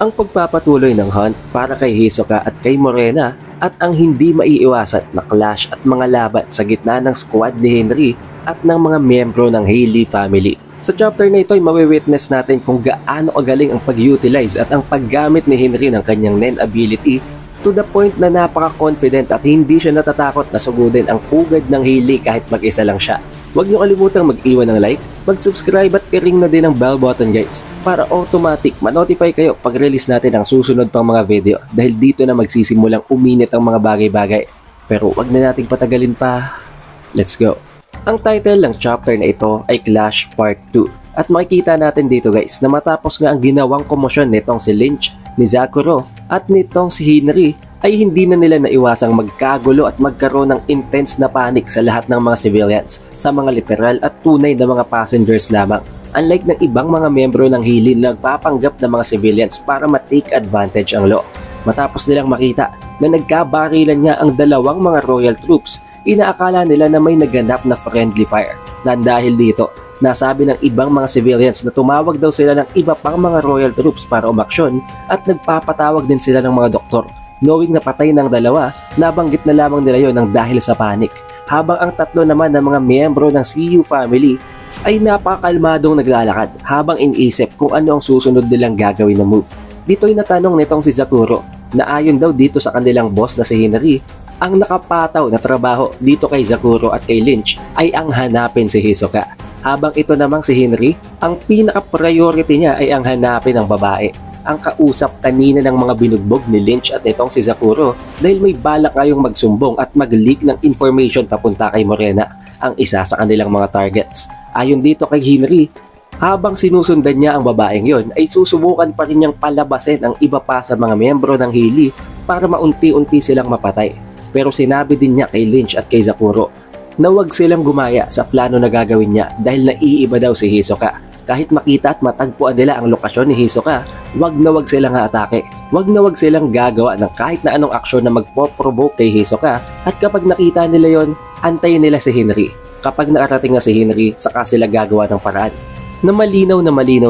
Ang pagpapatuloy ng hunt para kay Hisoka at kay Morena at ang hindi maiiwasan na clash at mga laban sa gitna ng squad ni Henry at ng mga miyembro ng Hailey family. Sa chapter na ito ay mawitness natin kung gaano kagaling ang pag-utilize at ang paggamit ni Henry ng kanyang Nen ability to the point na napaka-confident at hindi siya natatakot na sugudin ang pugad ng Hailey kahit mag-isa lang siya. Huwag niyo kalimutang mag-iwan ng like, mag-subscribe at i-ring na din ang bell button guys para automatic ma-notify kayo pag release natin ang susunod pang mga video dahil dito na magsisimulang uminit ang mga bagay-bagay. Pero wag na nating patagalin pa. Let's go! Ang title ng chapter na ito ay Clash Part 2 at makikita natin dito guys na matapos nga ang ginawang komosyon nitong si Lynch, ni Zakuro at nitong si Henry ay hindi na nila naiwasang magkagulo at magkaroon ng intense na panic sa lahat ng mga civilians, sa mga literal at tunay na mga passengers lamang. Unlike ng ibang mga miyembro ng Hailey na nagpapanggap ng mga civilians para ma-take advantage ang law. Matapos nilang makita na nagkabarilan niya ang dalawang mga royal troops, inaakala nila na may naganap na friendly fire. Na dahil dito, nasabi ng ibang mga civilians na tumawag daw sila ng iba pang mga royal troops para umaksyon at nagpapatawag din sila ng mga doktor. Knowing na patay ng dalawa, nabanggit na lamang nila yon ng dahil sa panic. Habang ang tatlo naman ng mga miyembro ng CU family ay napakakalmadong naglalakad habang iniisip kung ano ang susunod nilang gagawin na move. Dito'y natanong nitong si Zakuro na ayon daw dito sa kanilang boss na si Henry, ang nakapataw na trabaho dito kay Zakuro at kay Lynch ay ang hanapin si Hisoka. Habang ito namang si Henry, ang pinaka-priority niya ay ang hanapin ng babae. Ang kausap kanina ng mga binugbog ni Lynch at itong si Zakuro dahil may balak ngayong magsumbong at mag-leak ng information papunta kay Morena, ang isa sa kanilang mga targets. Ayon dito kay Henry, habang sinusundan niya ang babaeng yon ay susubukan pa rin niyang palabasin ang iba pa sa mga miyembro ng Hailey para maunti-unti silang mapatay. Pero sinabi din niya kay Lynch at kay Zakuro na huwag silang gumaya sa plano na gagawin niya dahil naiiba daw si Hisoka. Kahit makita at matagpuan nila ang lokasyon ni Hisoka, wag na wag silang atake. Wag na wag silang gagawa ng kahit na anong aksyon na magpo-provoke kay Hisoka at kapag nakita nila yon, antayin nila si Henry. Kapag nakarating na si Henry, saka sila gagawa ng paraan. Na malinaw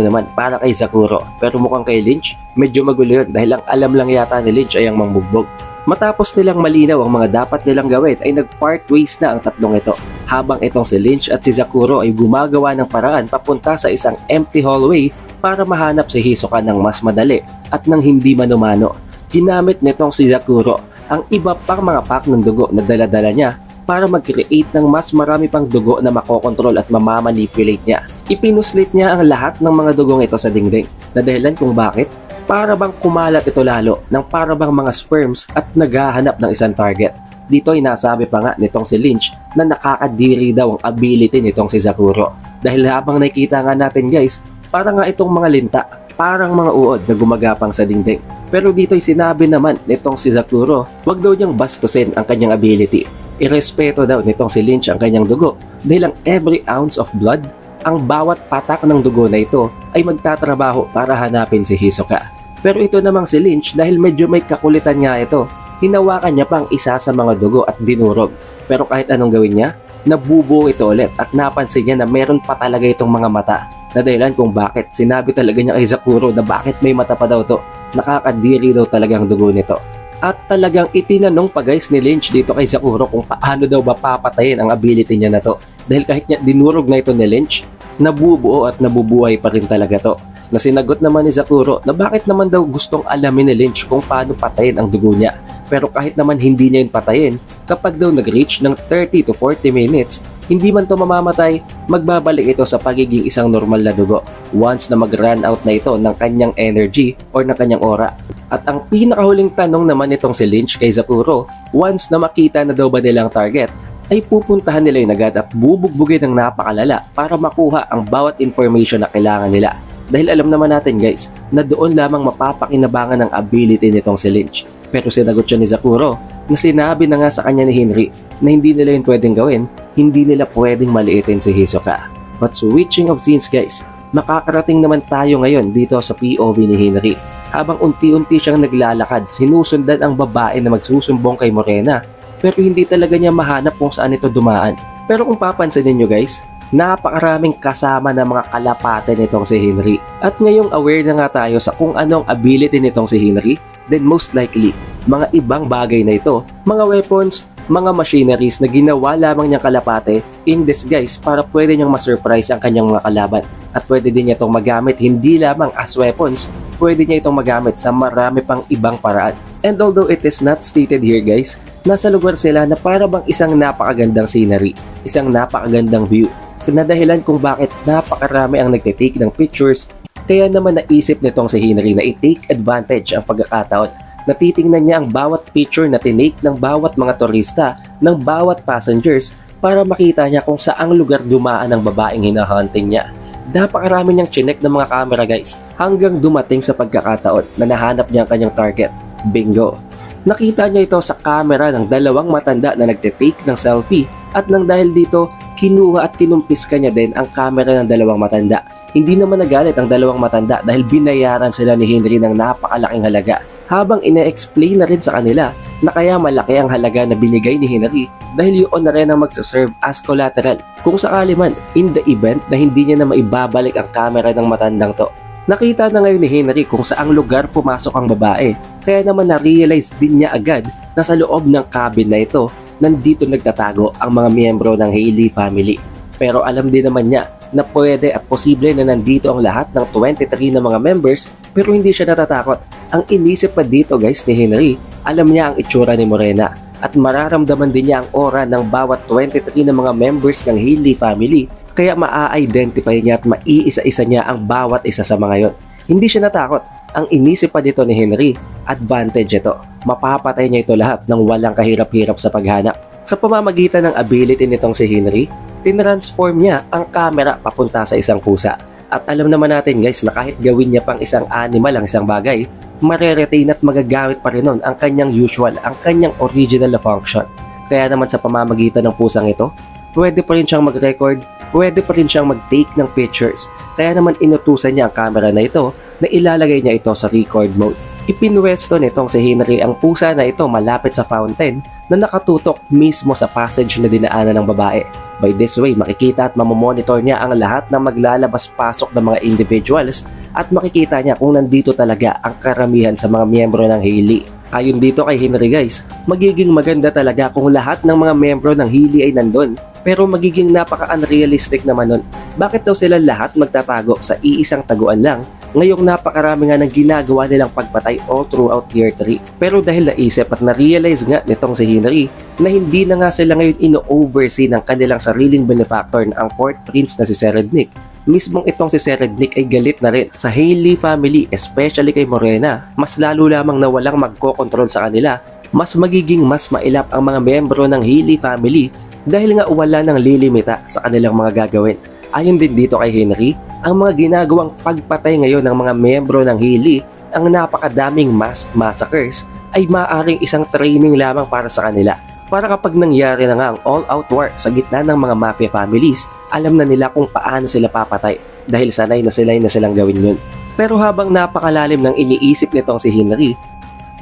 naman para kay Zakuro pero mukhang kay Lynch, medyo magulo yun dahil ang alam lang yata ni Lynch ay ang mangbugbog. Matapos nilang malinaw ang mga dapat nilang gawin ay nag-part ways na ang tatlong ito habang itong si Lynch at si Zakuro ay gumagawa ng paraan papunta sa isang empty hallway para mahanap si Hisoka ng mas madali at ng hindi mano-mano. Ginamit nitong si Zakuro ang iba pang mga pack ng dugo na dala-dala niya para mag-create ng mas marami pang dugo na makokontrol at mamamanipulate niya. Ipinuslit niya ang lahat ng mga dugong ito sa dingding na dahilan kung bakit para bang kumalat ito lalo ng para bang mga sperms at naghahanap ng isang target. Dito ay nasabi pa nga nitong si Lynch na nakakadiri daw ang ability nitong si Zakuro. Dahil habang nakikita nga natin guys, para nga itong mga linta, parang mga uod na gumagapang sa dingding. Pero dito ay sinabi naman nitong si Zakuro, wag daw niyang bastusin ang kanyang ability. Irespeto daw nitong si Lynch ang kanyang dugo dahil ang every ounce of blood, ang bawat patak ng dugo na ito ay magtatrabaho para hanapin si Hisoka. Pero ito namang si Lynch dahil medyo may kakulitan nga ito, hinawakan niya pang isa sa mga dugo at dinurog. Pero kahit anong gawin niya, nabubuo ito ulit at napansin niya na meron pa talaga itong mga mata. Na dahilan kung bakit sinabi talaga niya kay Zakuro na bakit may mata pa daw to. Nakakadiri daw talaga ang dugo nito. At talagang itinanong pa guys ni Lynch dito kay Zakuro kung paano daw ba papatayin ang ability niya na to. Dahil kahit niya dinurog na ito ni Lynch, nabubuo at nabubuhay pa rin talaga to. Na sinagot naman ni Zakuro na bakit naman daw gustong alamin ni Lynch kung paano patayin ang dugo niya. Pero kahit naman hindi niya yun patayin, kapag daw nag-reach ng 30 to 40 minutes, hindi man to mamamatay, magbabalik ito sa pagiging isang normal na dugo once na mag-run out na ito ng kanyang energy or ng kanyang aura. At ang pinakahuling tanong naman itong si Lynch kay Zakuro, once na makita na daw ba nilang target, ay pupuntahan nila yung agad at bubugbugin ng napakalala para makuha ang bawat information na kailangan nila. Dahil alam naman natin guys, na doon lamang mapapakinabangan ng ability nitong si Lynch. Pero sinagot siya ni Zakuro na sinabi na nga sa kanya ni Henry na hindi nila yun pwedeng gawin, hindi nila pwedeng maliitin si Hisoka. But switching of scenes guys, makakarating naman tayo ngayon dito sa POV ni Henry. Habang unti-unti siyang naglalakad, sinusundan ang babae na magsusumbong kay Morena pero hindi talaga niya mahanap kung saan ito dumaan. Pero kung papansinin nyo guys, napakaraming kasama na mga kalapate nitong si Henry. At ngayong aware na nga tayo sa kung anong ability nitong si Henry, then most likely, mga ibang bagay na ito, mga weapons, mga machineries na ginawa lamang niyang kalapate in disguise para pwede niyang masurprise ang kanyang mga kalaban. At pwede din niya itong magamit hindi lamang as weapons, pwede niya itong magamit sa marami pang ibang paraan. And although it is not stated here guys, nasa lugar sila na para bang isang napakagandang scenery, isang napakagandang view, na dahilan kung bakit napakarami ang nagtitake ng pictures. Kaya naman naisip nitong si Henry na i-take advantage ang pagkakataon na titingnan niya ang bawat picture na tinake ng bawat mga turista, ng bawat passengers para makita niya kung saang lugar dumaan ang babaeng hinahunting niya. Napakarami niyang chinek ng mga camera guys hanggang dumating sa pagkakataon na nahanap niya ang kanyang target. Bingo! Nakita niya ito sa camera ng dalawang matanda na nagtitake ng selfie at nang dahil dito, kinuha at kinumpiska niya din ang camera ng dalawang matanda. Hindi naman nagalit ang dalawang matanda dahil binayaran sila ni Henry ng napakalaking halaga. Habang ina-explain na rin sa kanila na kaya malaki ang halaga na binigay ni Henry dahil yun na rin ang magsaserve as collateral kung sakali man in the event na hindi niya na maibabalik ang camera ng matandang to. Nakita na ngayon ni Henry kung saang lugar pumasok ang babae, kaya naman na-realize din niya agad na sa loob ng cabin na ito, nandito nagtatago ang mga miyembro ng Hailey family. Pero alam din naman niya na pwede at posible na nandito ang lahat ng 23 na mga members pero hindi siya natatakot. Ang inisip pa dito guys ni Henry, alam niya ang itsura ni Morena at mararamdaman din niya ang aura ng bawat 23 na mga members ng Hailey family. Kaya maa-identify niya at maiisa-isa niya ang bawat isa sa mga yon. Hindi siya natakot. Ang inisip pa dito ni Henry, advantage ito. Mapapatay niya ito lahat ng walang kahirap-hirap sa paghanap. Sa pamamagitan ng ability nitong si Henry, tinransform niya ang camera papunta sa isang pusa. At alam naman natin guys na kahit gawin niya pang isang animal ang isang bagay, mareretain at magagamit pa rin nun ang kanyang usual, ang kanyang original na function. Kaya naman sa pamamagitan ng pusang ito, pwede pa rin siyang mag-record, pwede pa rin siyang mag-take ng pictures. Kaya naman inutusan niya ang camera na ito na ilalagay niya ito sa record mode. Ipinwesto nitong si Henry ang pusa na ito malapit sa fountain na nakatutok mismo sa passage na dinaanan ng babae. By this way, makikita at mamomonitor niya ang lahat ng maglalabas-pasok ng mga individuals at makikita niya kung nandito talaga ang karamihan sa mga miyembro ng Hailey. Ayon dito kay Henry guys, magiging maganda talaga kung lahat ng mga miyembro ng Hailey ay nandun. Pero magiging napaka-unrealistic naman nun. Bakit daw sila lahat magtatago sa iisang taguan lang? Ngayong napakarami nga ng ginagawa nilang pagpatay all throughout year 3. Pero dahil naisip at na-realize nga nitong si Henry na hindi na nga sila ngayon ino-oversee ng kanilang sariling benefactor na ang court prince na si Serednik. Mismong itong si Serednik ay galit na rin sa Hailey family, especially kay Morena. Mas lalo lamang na walang magkokontrol sa kanila. Mas magiging mas mailap ang mga membro ng Hailey family dahil nga wala ng lilimita sa kanilang mga gagawin. Ayon din dito kay Henry, ang mga ginagawang pagpatay ngayon ng mga miyembro ng Hailey, ang napakadaming mass massacres, ay maaaring isang training lamang para sa kanila. Para kapag nangyari na nga ang all-out war sa gitna ng mga mafia families, alam na nila kung paano sila papatay dahil sanay na silang gawin yun. Pero habang napakalalim ng iniisip nitong si Henry,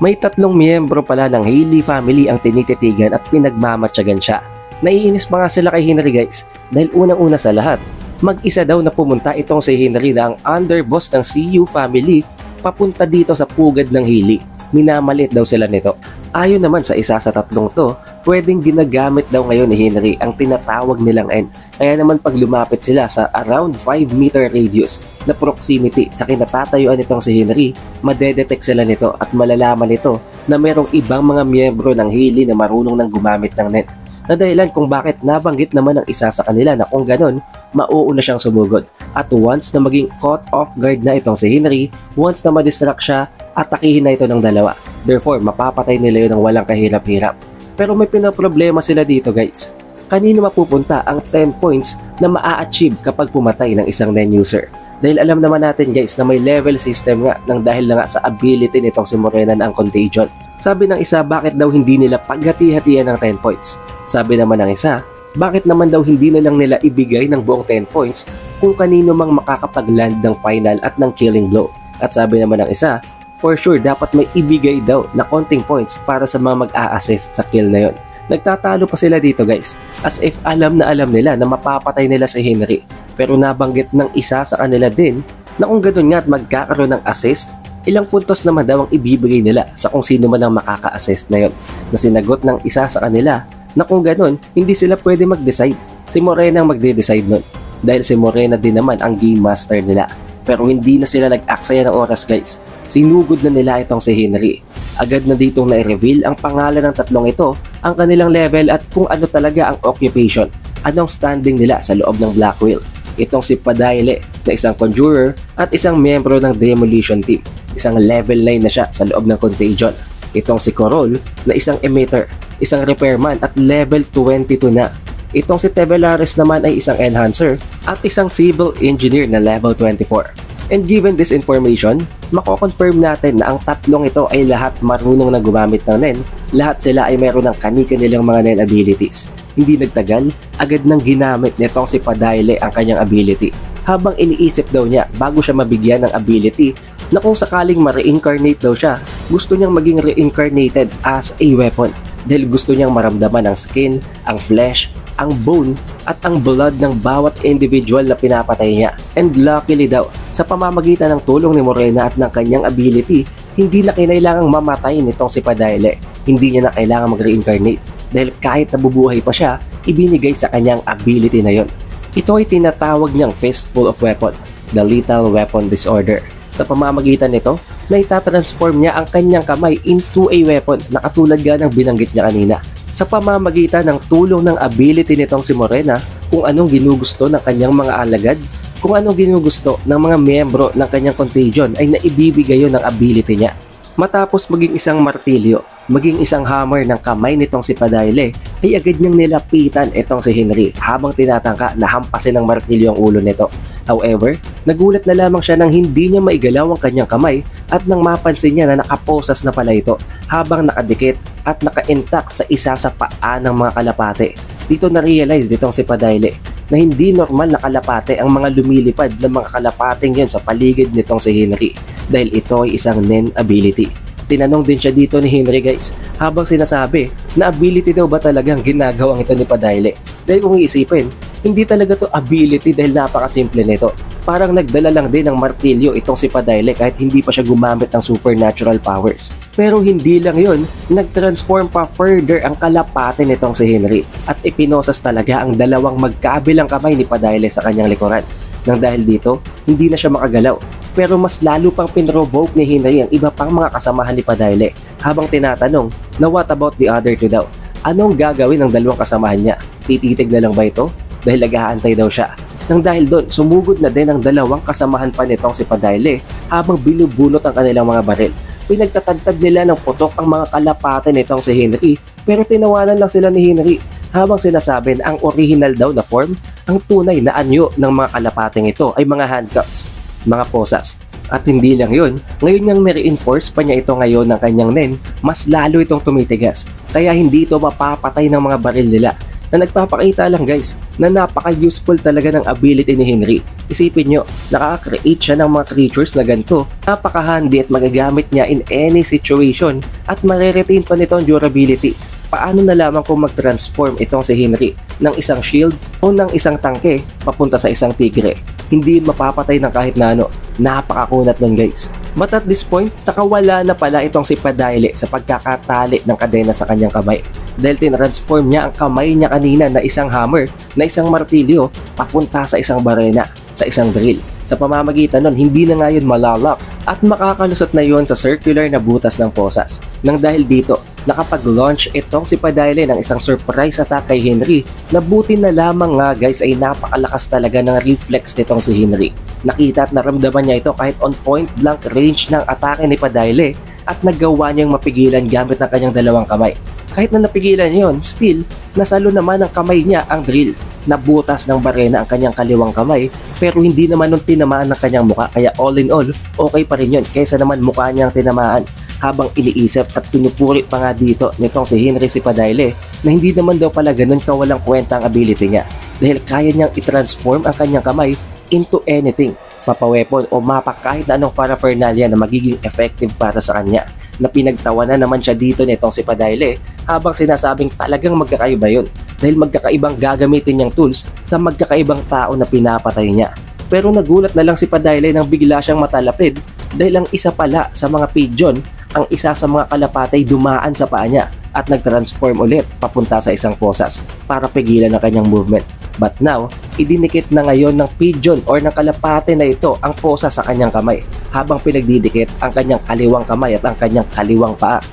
may 3 miyembro pala ng Hailey family ang tinititigan at pinagmamatyagan siya. Naiinis pa nga sila kay Henry guys dahil unang-una sa lahat, mag-isa daw na pumunta itong si Henry na ang underboss ng CU family papunta dito sa pugad ng Hailey. Minamalit daw sila nito. Ayon naman sa isa sa 3 to, pwedeng ginagamit daw ngayon ni Henry ang tinatawag nilang N. Kaya naman pag lumapit sila sa around 5 meter radius na proximity sa kinatatayuan nitong si Henry, madedetect sila nito at malalaman nito na merong ibang mga miyembro ng Hailey na marunong nang gumamit ng net. Na dahilan kung bakit nabanggit naman ng isa sa kanila na kung ganon, mauuna siyang sumugod. At once na maging caught off guard na itong si Henry, once na madistract siya, atakihin na ito ng dalawa. Therefore, mapapatay nila yun ng walang kahirap-hirap. Pero may pinaproblema sila dito guys. Kanino mapupunta ang 10 points na maa-achieve kapag pumatay ng isang non-user? Dahil alam naman natin guys na may level system nga nang dahil na nga sa ability nitong si Morena na ang contagion. Sabi ng isa, bakit daw hindi nila paghati-hatian ng 10 points? Sabi naman ng isa, bakit naman daw hindi na lang nila ibigay ng buong 10 points kung kanino mang makakapag-land ng final at ng killing blow? At sabi naman ng isa, for sure dapat may ibigay daw na konting points para sa mga mag-a-assist sa kill na yon. Nagtatalo pa sila dito guys, as if alam na alam nila na mapapatay nila si Henry. Pero nabanggit ng isa sa kanila din na kung gano'n nga at magkakaroon ng assist, ilang puntos naman daw ang ibibigay nila sa kung sino man ang makaka-assist na yon. Na sinagot ng isa sa kanila na kung gano'n, hindi sila pwede mag-decide. Si Morena ang magde-decide nun. Dahil si Morena din naman ang game master nila. Pero hindi na sila nag-aksaya ng oras guys. Sinugod na nila itong si Henry. Agad na ditong na-reveal ang pangalan ng tatlong ito, ang kanilang level at kung ano talaga ang occupation, anong standing nila sa loob ng Black Whale. Itong si Padayle na isang conjurer at isang miyembro ng demolition team. Isang level 9 na siya sa loob ng contagion. Itong si Corol na isang emitter, isang repairman at level 22 na. Itong si Tevelares naman ay isang enhancer at isang civil engineer na level 24. And given this information, mako-confirm natin na ang tatlong ito ay lahat marunong na gumamit ng NEN. Lahat sila ay mayroon ng kani-kanilang mga NEN abilities. Hindi nagtagal, agad nang ginamit nitong si Padayle ang kanyang ability. Habang iniisip daw niya bago siya mabigyan ng ability na kung sakaling ma-reincarnate daw siya, gusto niyang maging reincarnated as a weapon. Dahil gusto niyang maramdaman ang skin, ang flesh, ang bone at ang blood ng bawat individual na pinapatay niya. And luckily daw, sa pamamagitan ng tulong ni Morena at ng kanyang ability, hindi na kinailangang mamatay nitong si Padayle. Hindi niya na kailangang mag-reincarnate dahil kahit nabubuhay pa siya, ibinigay sa kanyang ability na yon. Ito ay tinatawag niyang Fistful of Weapon, the Lethal Weapon Disorder. Sa pamamagitan nito, na itatransform niya ang kanyang kamay into a weapon na katulad nga ng binanggit niya kanina. Sa pamamagitan ng tulong ng ability nitong si Morena, kung anong ginugusto ng kanyang mga alagad, kung anong ginugusto ng mga miyembro ng kanyang contagion ay naibibigay yun ng ability niya. Matapos maging isang martilyo, maging isang hammer ng kamay nitong si Padayle, ay agad niyang nilapitan itong si Henry habang tinatangka na hampasin ng martilyo ang ulo nito. However, nagulat na lamang siya nang hindi niya maigalaw ang kanyang kamay at nang mapansin niya na nakaposas na pala ito habang nakadikit at naka-intact sa isa sa paa ng mga kalapate. Dito na-realize ditong si Padayle na hindi normal na kalapate ang mga lumilipad ng mga kalapating yon sa paligid nitong si Henry dahil ito ay isang NEN ability. Tinanong din siya dito ni Henry guys habang sinasabi na ability daw ba talagang ginagawang ito ni Padayle. Dahil kung iisipin, hindi talaga to ability dahil napakasimple nito. Parang nagdala lang din ng martilyo itong si Padayle kahit hindi pa siya gumamit ng supernatural powers. Pero hindi lang yun, nag-transform pa further ang kalapate nitong si Henry at ipinosas talaga ang dalawang magkabilang kamay ni Padayle sa kanyang likuran. Nang dahil dito, hindi na siya makagalaw. Pero mas lalo pang pinrovoke ni Henry ang iba pang mga kasamahan ni Padayle habang tinatanong na what about the other two daw? Anong gagawin ng dalawang kasamahan niya? Tititig na lang ba ito? Dahil nag-aantay daw siya. Nang dahil doon, sumugod na din ang dalawang kasamahan pa nitong si Padayle habang binubunot ang kanilang mga baril. Pinagtatagtad nila ng putok ang mga kalapate nitong si Henry pero tinawanan lang sila ni Henry habang sinasabi na ang original daw na form, ang tunay na anyo ng mga kalapating ito ay mga handcuffs, mga posas. At hindi lang yun, ngayon niyang nire-enforce pa niya ito ngayon ng kanyang NEN, mas lalo itong tumitigas. Kaya hindi ito mapapatay ng mga baril nila. Na nagpapakita lang guys na napaka-useful talaga ng ability ni Henry. Isipin nyo, nakaka-create siya ng mga creatures na ganito. Napaka-handy at magagamit niya in any situation at mareretain pa nito ang durability. Paano na lamang kung mag-transform itong si Henry ng isang shield o ng isang tangke papunta sa isang tigre? Hindi mapapatay ng kahit na ano. Napakakunat nun guys. But at this point, nakawala na pala itong si Padayle sa pagkakatali ng kadena sa kanyang kamay. Dahil tinransform niya ang kamay niya kanina na isang hammer, na isang martilyo, papunta sa isang barena, sa isang drill. Sa pamamagitan nun, hindi na nga yun malalak at makakalusot na yun sa circular na butas ng posas. Nang dahil dito, nakapag-launch itong si Padayle ng isang surprise attack kay Henry na buti na lamang nga guys ay napakalakas talaga ng reflex nitong si Henry. Nakita at naramdaman niya ito kahit on point blank range ng atake ni Padayle at nagawa niyang mapigilan gamit ang kanyang dalawang kamay. Kahit na napigilan niya yun, still, nasalo naman ng kamay niya ang drill. Nabutas ng barena ang kanyang kaliwang kamay pero hindi naman nun tinamaan ng kanyang muka kaya all in all, okay pa rin yun kaysa naman mukha niyang tinamaan. Habang iniisip at pinupuri pa nga dito nitong si Henry si Padayle na hindi naman daw pala ganun kawalang kwenta ang ability niya dahil kaya niyang i-transform ang kanyang kamay into anything, mapa-weapon o mapa kahit na anong paraphernalia na magiging effective para sa kanya. na pinagtawanan naman siya dito nitong si Padayle habang sinasabing talagang magkakaiba yun dahil magkakaibang gagamitin niyang tools sa magkakaibang tao na pinapatay niya. Pero nagulat na lang si Padayle nang bigla siyang matalapid dahil ang isa pala sa mga pigeon, ang isa sa mga kalapatay dumaan sa paa niya at nag-transform ulit papunta sa isang posas para pigilan ang kanyang movement. But now, idinikit na ngayon ng pigeon or ng kalapate na ito ang posa sa kanyang kamay habang pinagdidikit ang kanyang kaliwang kamay at ang kanyang kaliwang paa.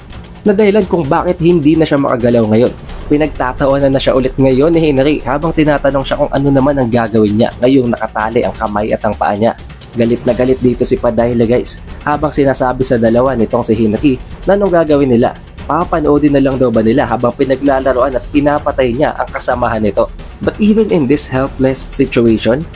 Na dahilan kung bakit hindi na siya makagalaw ngayon. Pinagtatawanan na siya ulit ngayon ni Henry habang tinatanong siya kung ano naman ang gagawin niya ngayong nakatali ang kamay at ang paa niya. Galit na galit dito si Padayle guys habang sinasabi sa dalawa nitong si Henry na anong gagawin nila. Papanoodin na lang daw ba nila habang pinaglalaroan at pinapatay niya ang kasamahan nito. But even in this helpless situation,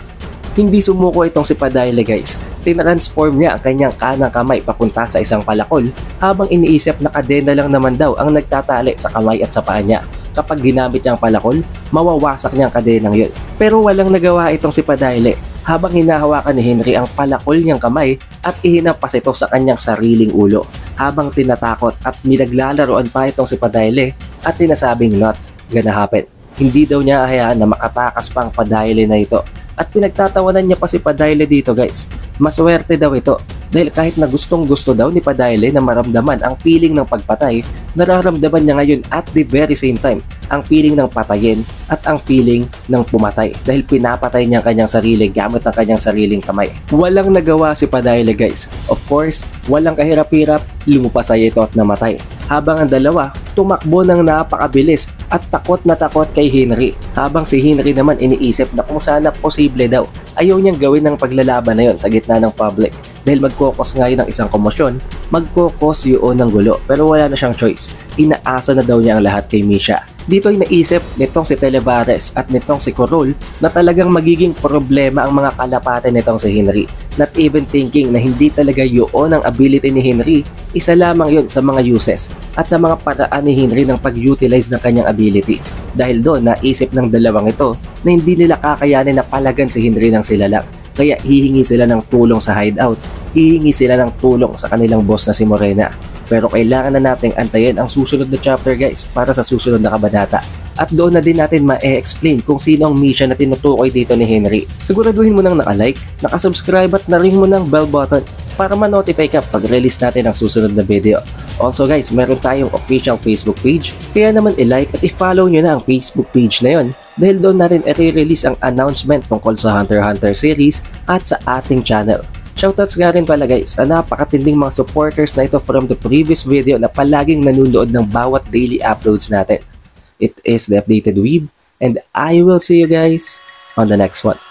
hindi sumuko itong si Padayle guys. Tinransform niya ang kanyang kanang kamay papunta sa isang palakol habang iniisip na kadena lang naman daw ang nagtatali sa kamay at sa paa niya. Kapag ginamit niya ang palakol, mawawasak niya ang kadenang yun. Pero walang nagawa itong si Padayle habang hinahawakan ni Henry ang palakol niyang kamay at ihinampas ito sa kanyang sariling ulo. Habang tinatakot at ninaglalaroan pa itong si Padayle at sinasabing not gonna happen. Hindi daw niya hayaan na makatakas pa ang Padayle na ito. At pinagtatawanan niya pa si Padayle dito guys. Maswerte daw ito dahil kahit na gustong gusto daw ni Padayle na maramdaman ang feeling ng pagpatay, nararamdaman niya ngayon at the very same time ang feeling ng patayin at ang feeling ng pumatay dahil pinapatay niya ang kanyang sarili gamit ang kanyang sariling kamay. Walang nagawa si Padayle guys. Of course, walang kahirap-hirap, lumupasay ito at namatay. Habang ang dalawa tumakbo ng napakabilis at takot na takot kay Henry. Habang si Henry naman iniisip na kung sana posible daw ayaw niyang gawin ng paglalaban na yon sa gitna ng public. Dahil magkokos nga yun ng isang komosyon, magkokos yun ng gulo. Pero wala na siyang choice. Inaasa na daw niya ang lahat kay Misha. Dito ay naisip nitong si Televares at nitong si Corol na talagang magiging problema ang mga kalapate nitong si Henry. Not even thinking na hindi talaga yun ang ability ni Henry, isa lamang yun sa mga uses at sa mga paraan ni Henry ng pag-utilize ng kanyang ability. Dahil doon naisip ng dalawang ito na hindi nila kakayanin na palagan si Henry ng sila lang. Kaya hihingi sila ng tulong sa hideout, hihingi sila ng tulong sa kanilang boss na si Morena. Pero kailangan na nating antayin ang susunod na chapter guys para sa susunod na kabanata. At doon na din natin ma-explain kung sino ang mission na tinutukoy dito ni Henry. Siguraduhin mo nang naka-like, naka-subscribe at na-ring mo ng bell button para ma-notify ka pag release natin ang susunod na video. Also guys, meron tayong official Facebook page, kaya naman i-like at i-follow nyo na ang Facebook page na yon dahil doon natin i-release ang announcement tungkol sa Hunter x Hunter series at sa ating channel. Shoutouts nga rin pala guys sa napakatinding mga supporters na ito from the previous video na palaging nanunood ng bawat daily uploads natin. It is the Updated Weeb and I will see you guys on the next one.